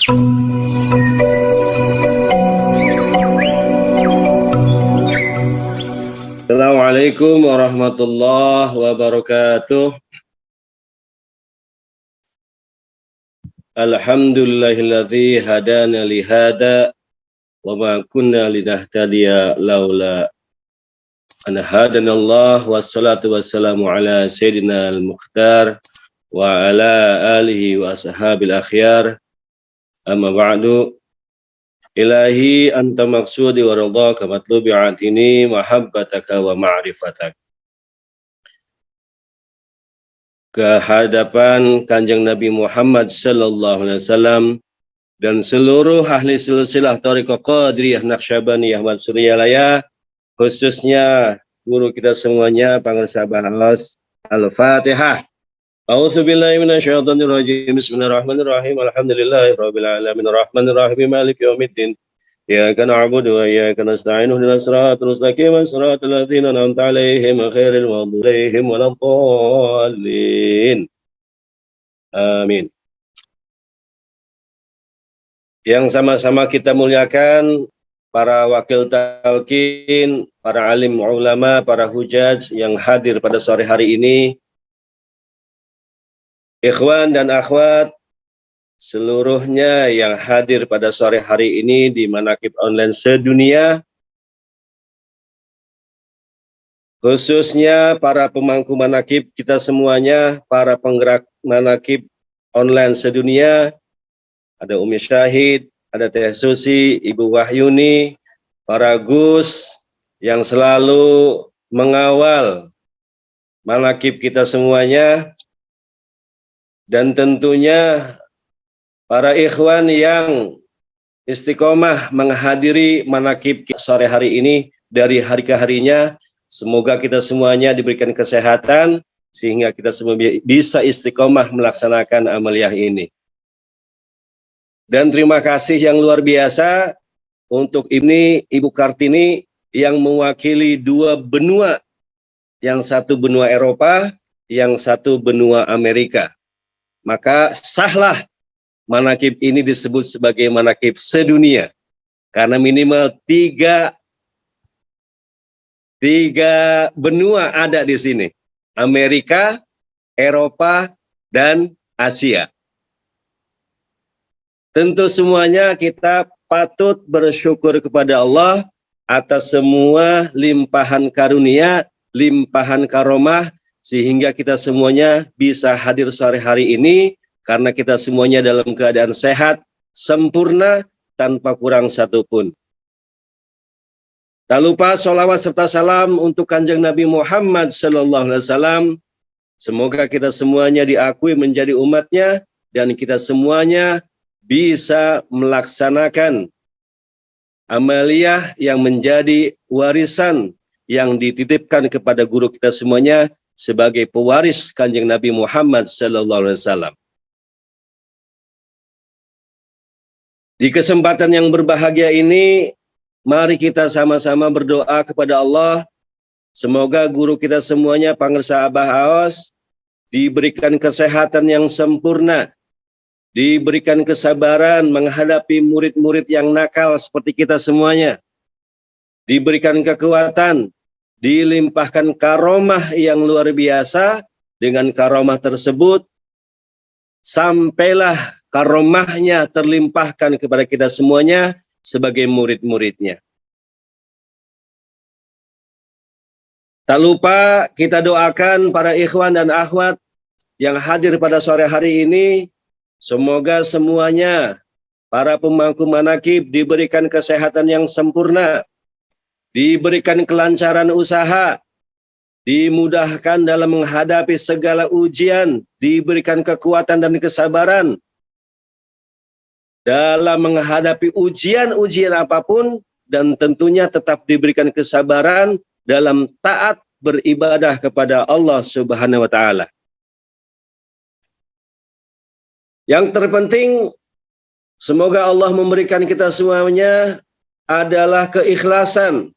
Assalamualaikum warahmatullahi wabarakatuh. Alhamdulillahilladzi hadana li hada wa ma kunna linahtadiya laula an hadanallah, wassalatu wassalamu ala sayyidina al-mukhtar wa ala alihi wa ashabil akhyar. Amma ba'du. Ilahi anta maksudi wa ridhaka matlubi atini mahabbataka wa ma'rifatak. Kehadapan Kanjeng Nabi Muhammad sallallahu alaihi wasallam dan seluruh ahli silsilah Thariqah Qadiriyah Naqsyabandiyah Mansuriyalaya, khususnya guru kita semuanya, Pangeran Bahas. Al-Fatihah. A'udzubillahi minasyaitonir rajim. Bismillahirrahmanirrahim. Alhamdulillahirabbil alamin arrahmanir rahim maliki yaumiddin. Iyyaka na'budu wa iyyaka nasta'in ihdinas siratal mustaqim siratal ladzina an'amta 'alaihim ghairil maghdubi 'alaihim waladdallin. Amin. Yang sama-sama kita muliakan para wakil talqin, para alim ulama, para hujaj yang hadir pada sore hari ini. Ikhwan dan akhwat seluruhnya yang hadir pada sore hari ini di Manaqib Online sedunia, khususnya para pemangku manaqib kita semuanya, para penggerak manaqib online sedunia, ada Umi Syahid, ada Teh Susi, Ibu Wahyuni, para Gus yang selalu mengawal manaqib kita semuanya, dan tentunya para ikhwan yang istiqomah menghadiri manaqib sore hari ini dari hari ke harinya. Semoga kita semuanya diberikan kesehatan sehingga kita semua bisa istiqomah melaksanakan amaliyah ini. Dan terima kasih yang luar biasa untuk ini Ibu Kartini yang mewakili dua benua, yang satu benua Eropa, yang satu benua Amerika. Maka sahlah manaqib ini disebut sebagai manaqib sedunia, karena minimal tiga benua ada di sini, Amerika, Eropa, dan Asia. Tentu semuanya kita patut bersyukur kepada Allah atas semua limpahan karunia, limpahan karomah, sehingga kita semuanya bisa hadir sore hari ini, karena kita semuanya dalam keadaan sehat, sempurna, tanpa kurang satupun. Tak lupa sholawat serta salam untuk Kanjeng Nabi Muhammad sallallahu alaihi wasallam. Semoga kita semuanya diakui menjadi umatnya, dan kita semuanya bisa melaksanakan amaliyah yang menjadi warisan yang dititipkan kepada guru kita semuanya sebagai pewaris Kanjeng Nabi Muhammad sallallahu alaihi wasallam. Di kesempatan yang berbahagia ini, mari kita sama-sama berdoa kepada Allah. Semoga guru kita semuanya, Pangersa Abah Aos, diberikan kesehatan yang sempurna, diberikan kesabaran menghadapi murid-murid yang nakal seperti kita semuanya, diberikan kekuatan, dilimpahkan karomah yang luar biasa. Dengan karomah tersebut, sampailah karomahnya terlimpahkan kepada kita semuanya sebagai murid-muridnya. Tak lupa kita doakan para ikhwan dan akhwat yang hadir pada sore hari ini. Semoga semuanya, para pemangku manaqib, diberikan kesehatan yang sempurna, diberikan kelancaran usaha, dimudahkan dalam menghadapi segala ujian, diberikan kekuatan dan kesabaran dalam menghadapi ujian-ujian apapun, dan tentunya tetap diberikan kesabaran dalam taat beribadah kepada Allah Subhanahu wa Ta'ala. Yang terpenting, semoga Allah memberikan kita semuanya adalah keikhlasan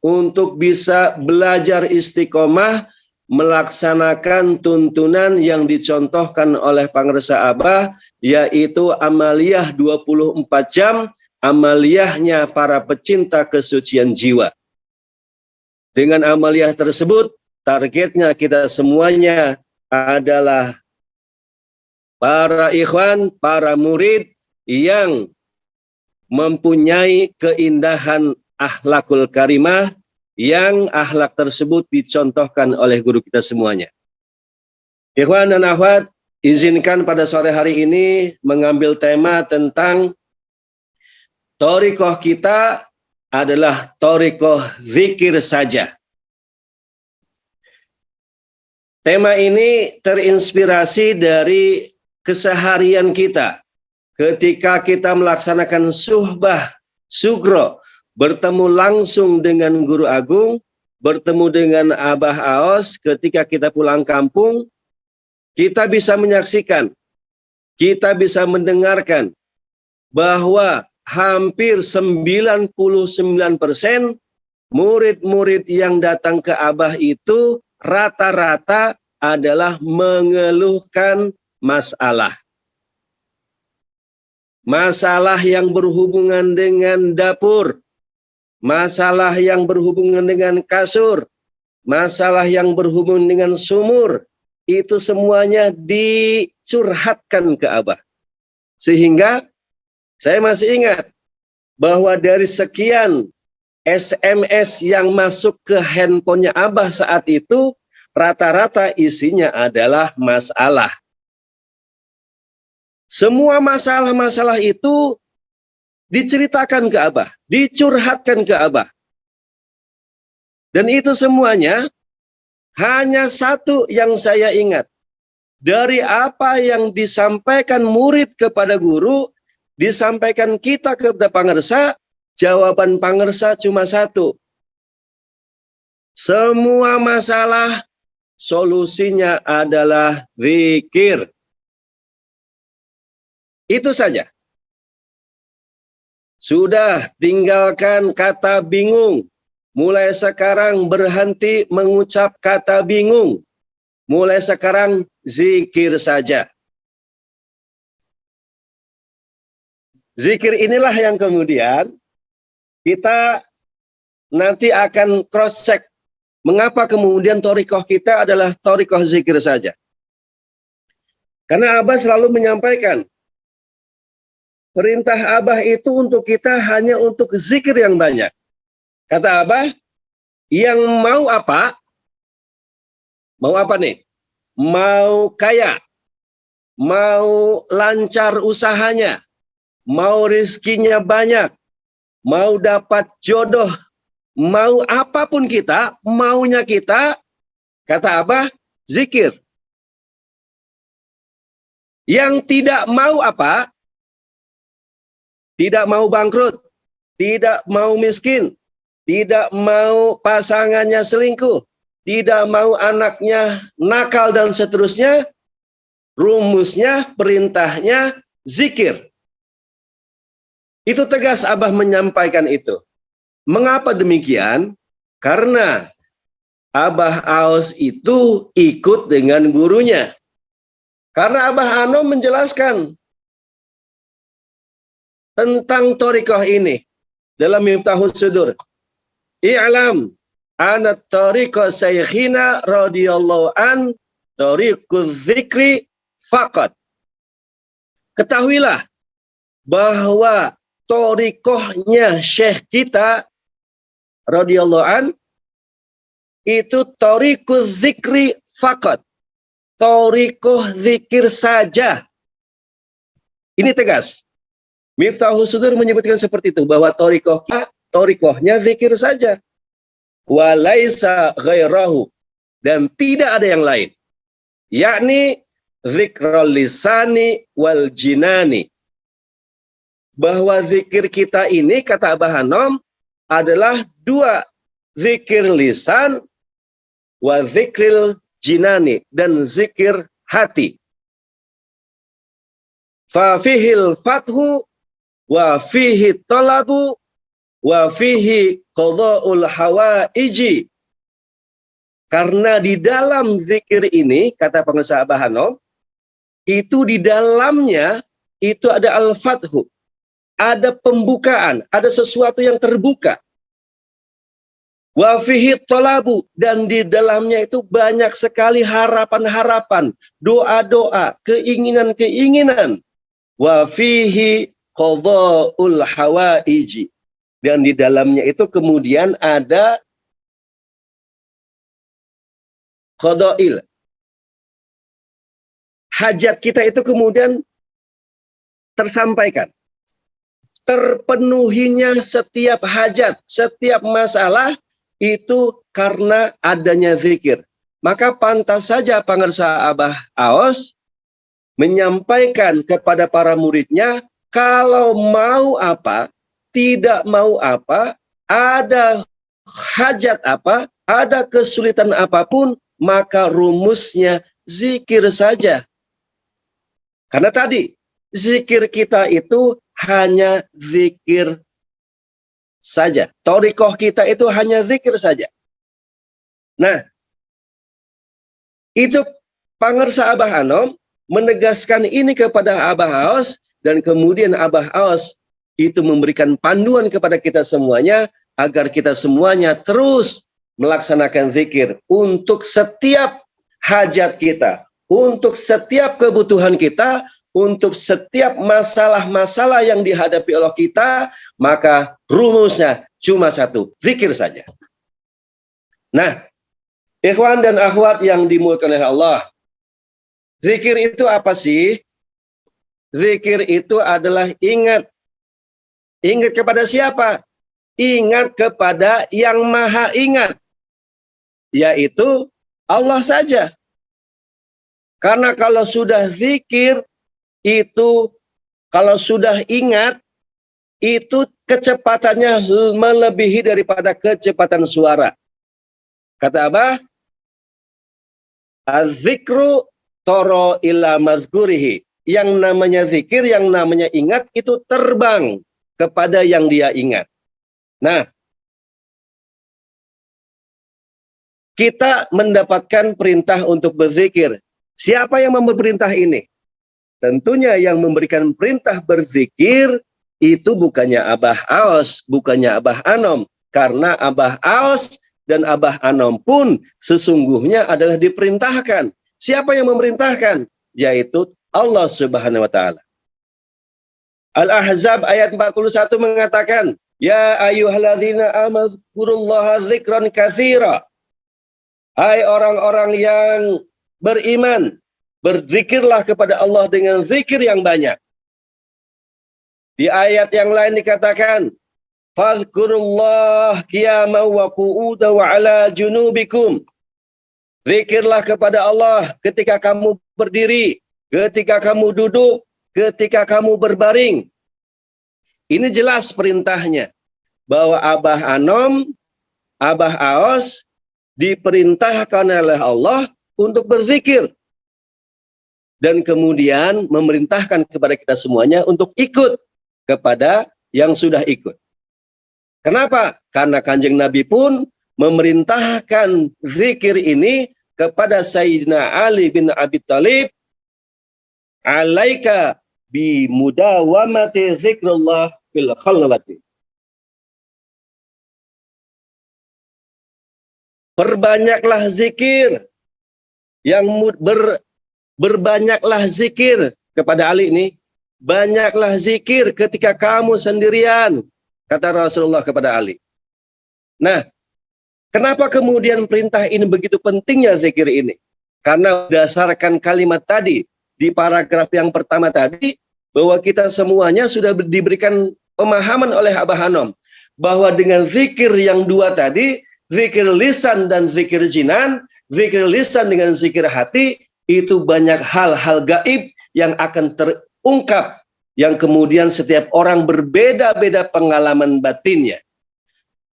untuk bisa belajar istiqomah melaksanakan tuntunan yang dicontohkan oleh Pangresa Abah, yaitu amaliyah 24 jam, amaliyahnya para pecinta kesucian jiwa. Dengan amaliyah tersebut, targetnya kita semuanya adalah para ikhwan, para murid yang mempunyai keindahan akhlakul karimah, yang akhlak tersebut dicontohkan oleh guru kita semuanya. Ikhwan dan akhwat, izinkan pada sore hari ini mengambil tema tentang thariqah kita adalah thariqah zikir saja. Tema ini terinspirasi dari keseharian kita ketika kita melaksanakan suhbah, sugro, bertemu langsung dengan guru agung, bertemu dengan Abah Aos. Ketika kita pulang kampung, kita bisa menyaksikan, kita bisa mendengarkan bahwa hampir 99% murid-murid yang datang ke Abah itu rata-rata adalah mengeluhkan masalah. Masalah yang berhubungan dengan dapur, masalah yang berhubungan dengan kasur, masalah yang berhubungan dengan sumur, itu semuanya dicurhatkan ke Abah. Sehingga saya masih ingat bahwa dari sekian SMS yang masuk ke handphonenya Abah saat itu, rata-rata isinya adalah masalah. Semua masalah-masalah itu diceritakan ke Abah, dicurhatkan ke Abah. Dan itu semuanya hanya satu yang saya ingat. Dari apa yang disampaikan murid kepada guru, disampaikan kita kepada pangresa, jawaban pangresa cuma satu. Semua masalah solusinya adalah zikir. Itu saja. Sudah, tinggalkan kata bingung. Mulai sekarang berhenti mengucap kata bingung. Mulai sekarang zikir saja. Zikir inilah yang kemudian kita nanti akan cross check. Mengapa kemudian thariqah kita adalah thariqah zikir saja? Karena Abah selalu menyampaikan, perintah Abah itu untuk kita hanya untuk zikir yang banyak. Kata Abah, yang mau apa? Mau apa nih? Mau kaya, mau lancar usahanya, mau rizkinya banyak, mau dapat jodoh, mau apapun kita, maunya kita, kata Abah, zikir. Yang tidak mau apa? Tidak mau bangkrut, tidak mau miskin, tidak mau pasangannya selingkuh, tidak mau anaknya nakal dan seterusnya, rumusnya, perintahnya, zikir. Itu tegas Abah menyampaikan itu. Mengapa demikian? Karena Abah Aos itu ikut dengan gurunya. Karena Abah Anom menjelaskan tentang thariqah ini dalam Miftahus Sudur. I'lam anna thariqa saykhina radhiyallahu an thariquz zikri faqat. Ketahuilah bahwa thariqahnya syekh kita radhiyallahu an itu thariquz zikri faqat. Thariqah zikir saja. Ini tegas. Miftahus Sudur menyebutkan seperti itu, bahwa thariqahnya zikir saja. Walaisa ghairahu, dan tidak ada yang lain. Yakni zikrul lisani wal jinani. Bahwa zikir kita ini, kata Abah Hanom, adalah dua. Zikir lisan wa zikril jinani, dan zikir hati. Fa fihil fathu wa fihi talabu wa fihi qada'ul hawaiji. Karena di dalam zikir ini, kata pengusaha Abah Hanom, itu di dalamnya itu ada al-fathu, ada pembukaan, ada sesuatu yang terbuka. Wa fihi talabu, dan di dalamnya itu banyak sekali harapan-harapan, doa-doa, keinginan-keinginan. Wa fihi qada'ul hawaiji, dan di dalamnya itu kemudian ada qada'il. Hajat kita itu kemudian tersampaikan. Terpenuhinya setiap hajat, setiap masalah itu karena adanya zikir. Maka pantas saja pengusaha Abah Aos menyampaikan kepada para muridnya, kalau mau apa, tidak mau apa, ada hajat apa, ada kesulitan apapun, maka rumusnya zikir saja. Karena tadi, zikir kita itu hanya zikir saja. Thariqah kita itu hanya zikir saja. Nah, itu pangersa Abah Hanom menegaskan ini kepada Abah Aos, dan kemudian Abah Aos itu memberikan panduan kepada kita semuanya, agar kita semuanya terus melaksanakan zikir untuk setiap hajat kita, untuk setiap kebutuhan kita, untuk setiap masalah-masalah yang dihadapi oleh kita, maka rumusnya cuma satu, zikir saja. Nah, ikhwan dan akhwat yang dimuliakan oleh Allah, zikir itu apa sih? Zikir itu adalah ingat. Ingat kepada siapa? Ingat kepada yang maha ingat, yaitu Allah saja. Karena kalau sudah zikir, itu kalau sudah ingat, itu kecepatannya melebihi daripada kecepatan suara. Kata Abah, az-zikru toro ila mazgurihi. Yang namanya zikir, yang namanya ingat, itu terbang kepada yang dia ingat. Nah, kita mendapatkan perintah untuk berzikir. Siapa yang memberi perintah ini? Tentunya yang memberikan perintah berzikir itu bukannya Abah Aos, bukannya Abah Anom. Karena Abah Aos dan Abah Anom pun sesungguhnya adalah diperintahkan. Siapa yang memerintahkan? Yaitu Allah Subhanahu wa Ta'ala. Al-Ahzab ayat 41 mengatakan, ya ayyuhalladzina amanu dzkurullaha dzikran katsira. Hai orang-orang yang beriman, berzikirlah kepada Allah dengan zikir yang banyak. Di ayat yang lain dikatakan, fazkurullah qiyaman wa qu'udan wa ala junubikum. Zikirlah kepada Allah ketika kamu berdiri, ketika kamu duduk, ketika kamu berbaring. Ini jelas perintahnya, bahwa Abah Anom, Abah Aos diperintahkan oleh Allah untuk berzikir. Dan kemudian memerintahkan kepada kita semuanya untuk ikut kepada yang sudah ikut. Kenapa? Karena Kanjeng Nabi pun memerintahkan zikir ini kepada Sayyidina Ali bin Abi Thalib, alaika bi mudawamati zikrullah fil khalwati. Perbanyaklah zikir, yang berbanyaklah zikir kepada Ali ini, banyaklah zikir ketika kamu sendirian, kata Rasulullah kepada Ali. Nah, kenapa kemudian perintah ini begitu pentingnya zikir ini? Karena berdasarkan kalimat tadi, di paragraf yang pertama tadi, bahwa kita semuanya sudah diberikan pemahaman oleh Abah Hanom, bahwa dengan zikir yang dua tadi, zikir lisan dan zikir jinan, zikir lisan dengan zikir hati, itu banyak hal-hal gaib yang akan terungkap, yang kemudian setiap orang berbeda-beda pengalaman batinnya.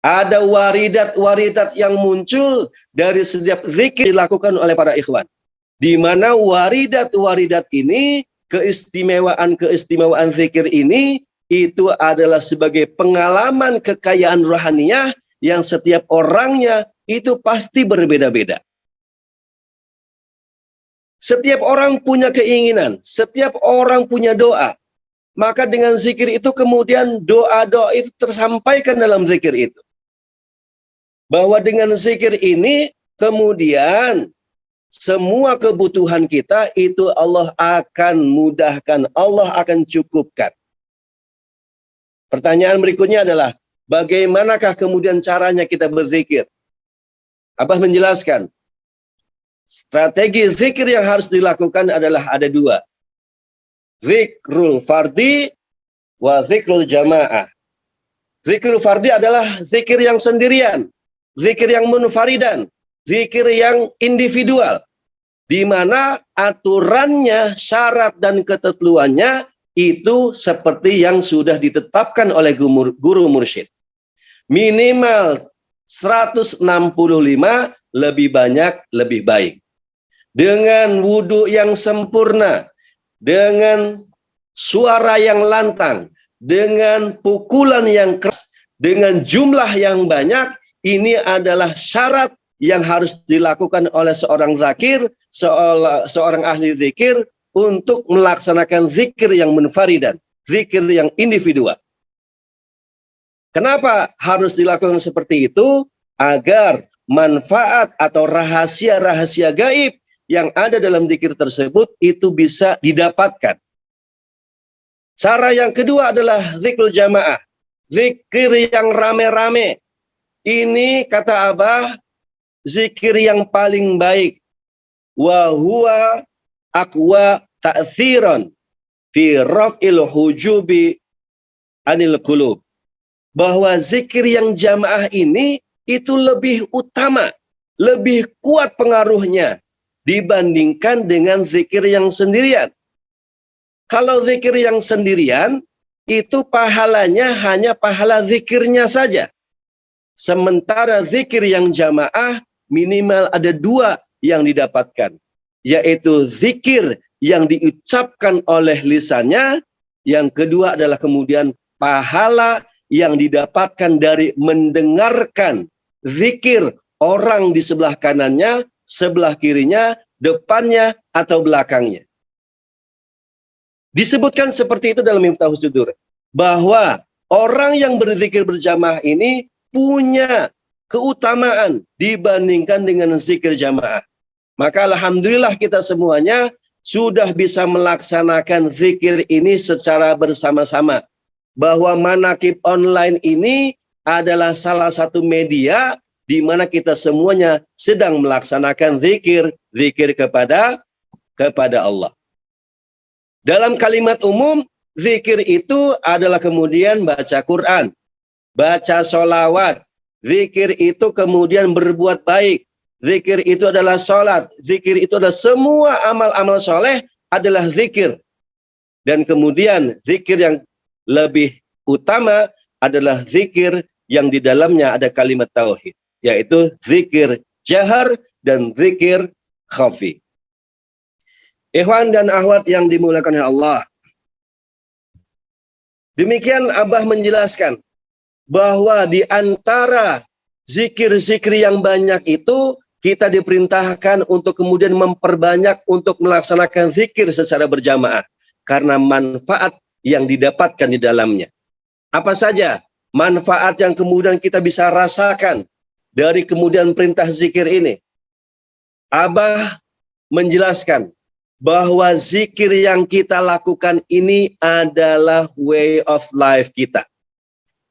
Ada waridat-waridat yang muncul dari setiap zikir dilakukan oleh para ikhwan. Di mana waridat-waridat ini, keistimewaan-keistimewaan zikir ini, itu adalah sebagai pengalaman kekayaan rohaniyah yang setiap orangnya itu pasti berbeda-beda. Setiap orang punya keinginan, setiap orang punya doa. Maka dengan zikir itu kemudian doa-doa itu tersampaikan dalam zikir itu. Bahwa dengan zikir ini kemudian semua kebutuhan kita itu Allah akan mudahkan, Allah akan cukupkan. Pertanyaan berikutnya adalah, bagaimanakah kemudian caranya kita berzikir? Abah menjelaskan, strategi zikir yang harus dilakukan adalah ada dua. Zikrul fardi wa zikrul jamaah. Zikrul fardi adalah zikir yang sendirian, zikir yang munfaridan, zikir yang individual, di mana aturannya, syarat dan ketentuannya itu seperti yang sudah ditetapkan oleh guru mursyid. Minimal 165, lebih banyak lebih baik. Dengan wudhu yang sempurna, dengan suara yang lantang, dengan pukulan yang keras, dengan jumlah yang banyak, ini adalah syarat yang harus dilakukan oleh seorang zakir, seorang ahli zikir untuk melaksanakan zikir yang munfaridan, zikir yang individual. Kenapa harus dilakukan seperti itu? Agar manfaat atau rahasia-rahasia gaib yang ada dalam zikir tersebut itu bisa didapatkan. Cara yang kedua adalah zikrul jamaah, zikir yang rame-rame. Ini kata Abah, zikir yang paling baik. Wa huwa aqwa ta'thiran fi raf'il hujubi anil qulub. Bahwa zikir yang jamaah ini itu lebih utama, lebih kuat pengaruhnya dibandingkan dengan zikir yang sendirian. Kalau zikir yang sendirian, itu pahalanya hanya pahala zikirnya saja. Sementara zikir yang jamaah, minimal ada dua yang didapatkan. Yaitu zikir yang diucapkan oleh lisannya, yang kedua adalah kemudian pahala yang didapatkan dari mendengarkan zikir orang di sebelah kanannya, sebelah kirinya, depannya, atau belakangnya. Disebutkan seperti itu dalam Miftahus Sudur, bahwa orang yang berzikir berjamaah ini punya keutamaan dibandingkan dengan zikir jamaah. Maka alhamdulillah kita semuanya sudah bisa melaksanakan zikir ini secara bersama-sama. Bahwa manakib online ini adalah salah satu media di mana kita semuanya sedang melaksanakan zikir kepada Allah. Dalam kalimat umum, zikir itu adalah kemudian baca Quran, baca sholawat, zikir itu kemudian berbuat baik, zikir itu adalah sholat, zikir itu adalah semua amal-amal soleh adalah zikir. Dan kemudian zikir yang lebih utama adalah zikir yang di dalamnya ada kalimat tauhid, yaitu zikir jahar dan zikir khafi. Ikhwan dan akhwat yang dimuliakan oleh Allah. Demikian Abah menjelaskan bahwa di antara zikir-zikir yang banyak itu kita diperintahkan untuk kemudian memperbanyak untuk melaksanakan zikir secara berjamaah karena manfaat yang didapatkan di dalamnya. Apa saja manfaat yang kemudian kita bisa rasakan dari kemudian perintah zikir ini? Abah menjelaskan bahwa zikir yang kita lakukan ini adalah way of life kita.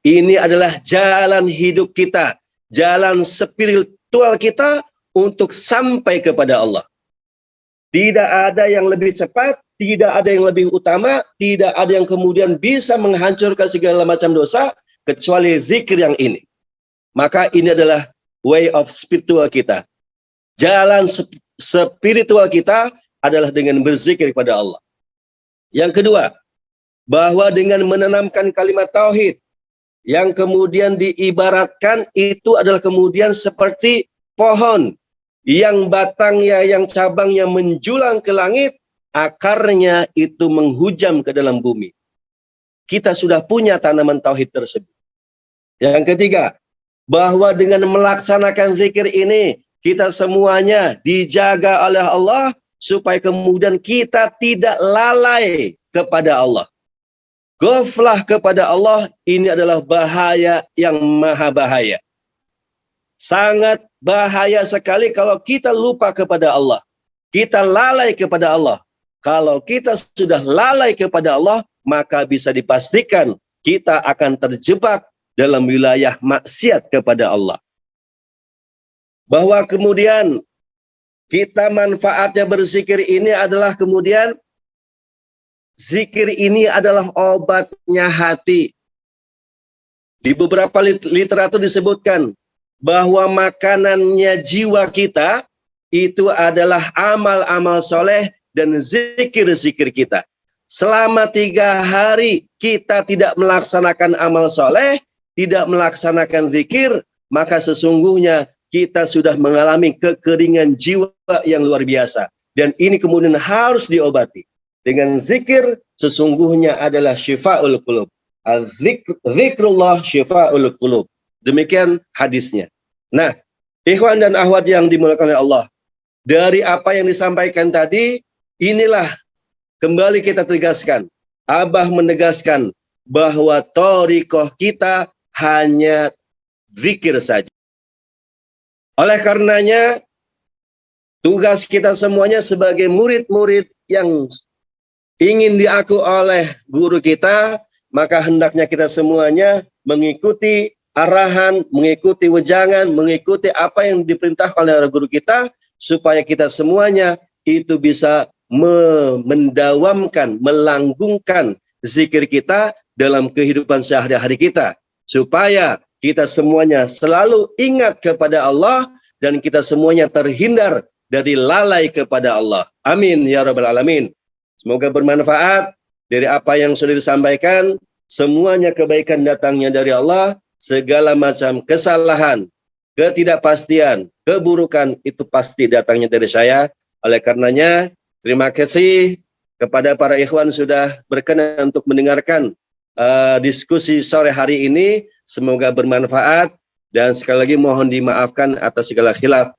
Ini adalah jalan hidup kita, jalan spiritual kita untuk sampai kepada Allah. Tidak ada yang lebih cepat, tidak ada yang lebih utama, tidak ada yang kemudian bisa menghancurkan segala macam dosa, kecuali zikir yang ini. Maka ini adalah way of spiritual kita. Jalan spiritual kita adalah dengan berzikir kepada Allah. Yang kedua, bahwa dengan menanamkan kalimat tauhid, yang kemudian diibaratkan itu adalah kemudian seperti pohon, yang batangnya, yang cabangnya menjulang ke langit, akarnya itu menghujam ke dalam bumi. Kita sudah punya tanaman tauhid tersebut. Yang ketiga, bahwa dengan melaksanakan zikir ini kita semuanya dijaga oleh Allah supaya kemudian kita tidak lalai kepada Allah. Ghaflah kepada Allah ini adalah bahaya yang maha bahaya. Sangat bahaya sekali kalau kita lupa kepada Allah. Kita lalai kepada Allah. Kalau kita sudah lalai kepada Allah, maka bisa dipastikan kita akan terjebak dalam wilayah maksiat kepada Allah. Bahwa kemudian kita manfaatnya berzikir ini adalah kemudian zikir ini adalah obatnya hati. Di beberapa literatur disebutkan bahwa makanannya jiwa kita itu adalah amal-amal soleh dan zikir-zikir kita. Selama 3 hari kita tidak melaksanakan amal soleh, tidak melaksanakan zikir, maka sesungguhnya kita sudah mengalami kekeringan jiwa yang luar biasa. Dan ini kemudian harus diobati. Dengan zikir sesungguhnya adalah syifa'ul qulub. Zikrullah syifa'ul qulub. Demikian hadisnya. Nah, ikhwan dan akhwat yang dimuliakan oleh Allah, dari apa yang disampaikan tadi, inilah kembali kita tegaskan. Abah menegaskan bahwa thariqah kita hanya zikir saja. Oleh karenanya, tugas kita semuanya sebagai murid-murid yang ingin diaku oleh guru kita, maka hendaknya kita semuanya mengikuti arahan, mengikuti wejangan, mengikuti apa yang diperintahkan oleh guru kita, supaya kita semuanya itu bisa mendawamkan, melanggungkan zikir kita dalam kehidupan sehari-hari kita, supaya kita semuanya selalu ingat kepada Allah dan kita semuanya terhindar dari lalai kepada Allah. Amin ya rabbal alamin. Semoga bermanfaat dari apa yang sudah disampaikan. Semuanya kebaikan datangnya dari Allah. Segala macam kesalahan, ketidakpastian, keburukan itu pasti datangnya dari saya. Oleh karenanya, terima kasih kepada para ikhwan sudah berkenan untuk mendengarkan diskusi sore hari ini. Semoga bermanfaat dan sekali lagi mohon dimaafkan atas segala khilaf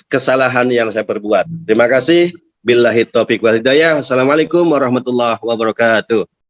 kesalahan yang saya perbuat. Terima kasih. Billahi taufiq wal hidayah. Assalamualaikum warahmatullahi wabarakatuh.